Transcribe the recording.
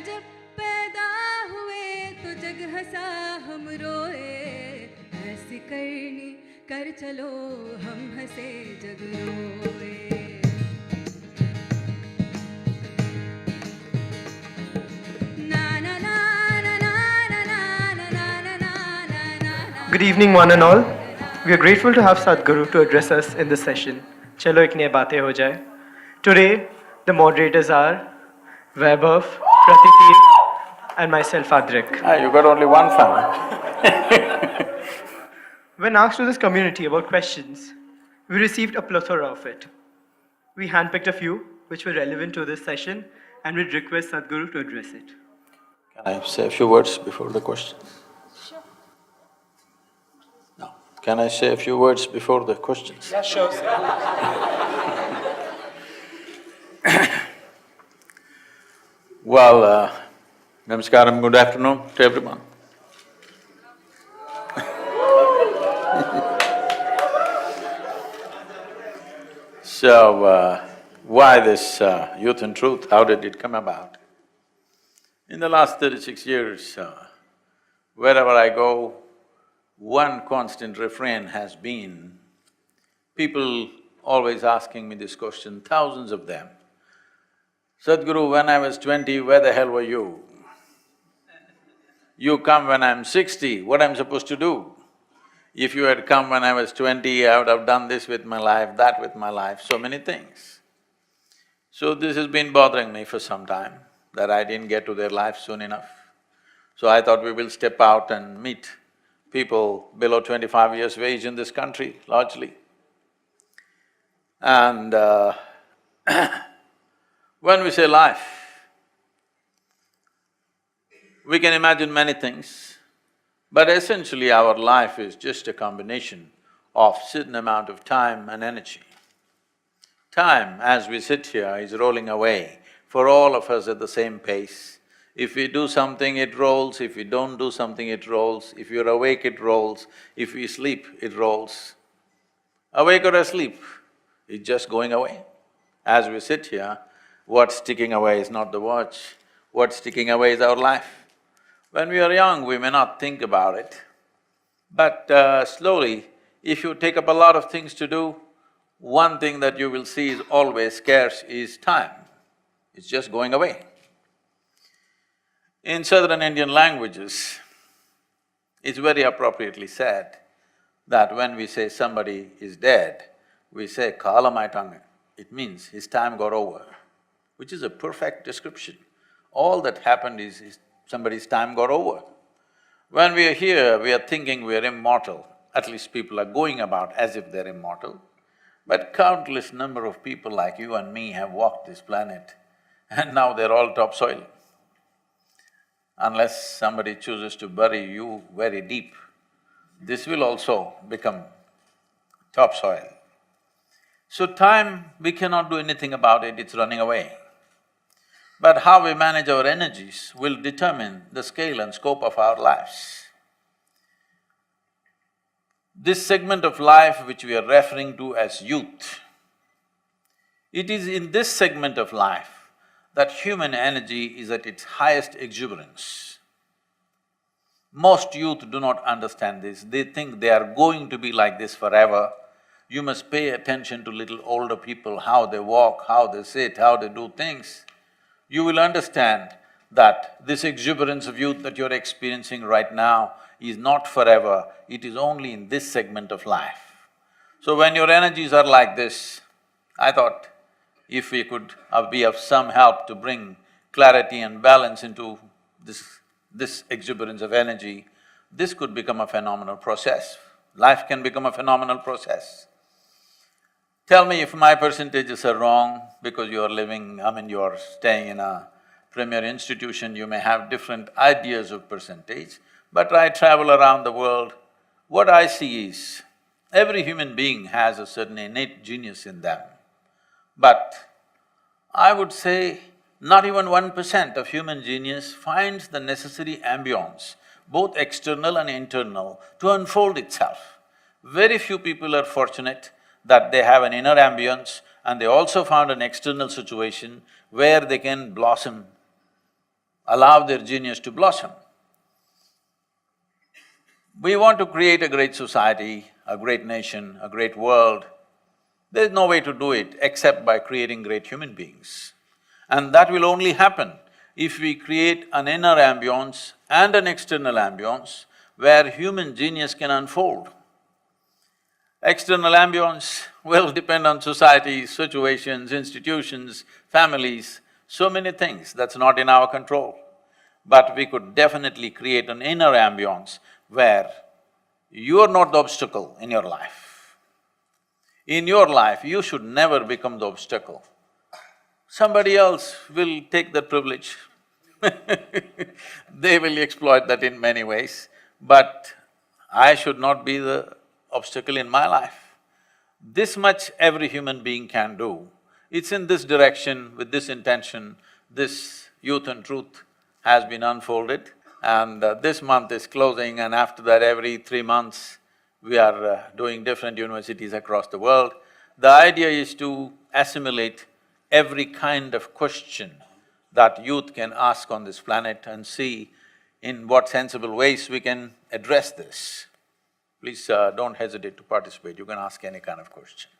जब पैदा हुए तो जग हंसा हम रोए, ऐसी करनी कर चलो हम हंसे जग रोए। Good evening, one and all. We are grateful to have Sadhguru to address us in this session. Chalo ek naye baatein ho jaye. Today, the moderators are Vaibhav, Pratiti, and myself, Adrik. You got only one fan. When asked to this community about questions, we received a plethora of it. We handpicked a few which were relevant to this session and would request Sadhguru to address it. Can I say a few words before the question? Sure. No. Can I say a few words before the questions? Yeah, sure. Well, namaskaram, good afternoon to everyone. So, why this Youth and Truth? How did it come about? In the last 36 years, wherever I go, one constant refrain has been, people always asking me this question, thousands of them. Sadhguru, when I was 20, where the hell were you? You come when I'm 60, what I'm supposed to do? If you had come when I was 20, I would have done this with my life, that with my life, so many things. So this has been bothering me for some time, that I didn't get to their life soon enough. So I thought we will step out and meet people below 25 years of age in this country, largely. And when we say life, we can imagine many things, but essentially our life is just a combination of certain amount of time and energy. Time, as we sit here, is rolling away for all of us at the same pace. If we do something, it rolls, if we don't do something, it rolls, if you're awake, it rolls, if we sleep, it rolls. Awake or asleep, it's just going away. As we sit here, what's ticking away is not the watch, what's ticking away is our life. When we are young, we may not think about it, but slowly, if you take up a lot of things to do, one thing that you will see is always scarce is time. It's just going away. In southern Indian languages, it's very appropriately said that when we say somebody is dead, we say kala mai tange. It means his time got over, which is a perfect description. All that happened is somebody's time got over. When we are here, we are thinking we are immortal, at least people are going about as if they're immortal. But countless number of people like you and me have walked this planet and now they're all topsoil. Unless somebody chooses to bury you very deep, this will also become topsoil. So time, we cannot do anything about it, it's running away. But how we manage our energies will determine the scale and scope of our lives. This segment of life which we are referring to as youth, it is in this segment of life that human energy is at its highest exuberance. Most youth do not understand this, they think they are going to be like this forever. You must pay attention to little older people, how they walk, how they sit, how they do things. You will understand that this exuberance of youth that you're experiencing right now is not forever, it is only in this segment of life. So when your energies are like this, I thought if we could be of some help to bring clarity and balance into this exuberance of energy, this could become a phenomenal process. Life can become a phenomenal process. Tell me if my percentages are wrong, because you are living… you're staying in a premier institution, you may have different ideas of percentage, but I travel around the world, what I see is, every human being has a certain innate genius in them. But I would say not even 1% of human genius finds the necessary ambience, both external and internal, to unfold itself. Very few people are fortunate that they have an inner ambience and they also found an external situation where they can blossom allow their genius to blossom. We want to create a great society, a great nation, a great world. There's no way to do it except by creating great human beings. And that will only happen if we create an inner ambience and an external ambience where human genius can unfold. External ambience will depend on society, situations, institutions, families, so many things, that's not in our control. But we could definitely create an inner ambience where you are not the obstacle in your life. In your life, you should never become the obstacle. Somebody else will take that privilege they will exploit that in many ways, but I should not be the obstacle in my life. This much every human being can do. It's in this direction, with this intention, this Youth and Truth has been unfolded, and this month is closing, and after that every 3 months we are doing different universities across the world. The idea is to assimilate every kind of question that youth can ask on this planet and see in what sensible ways we can address this. Please don't hesitate to participate, you can ask any kind of question.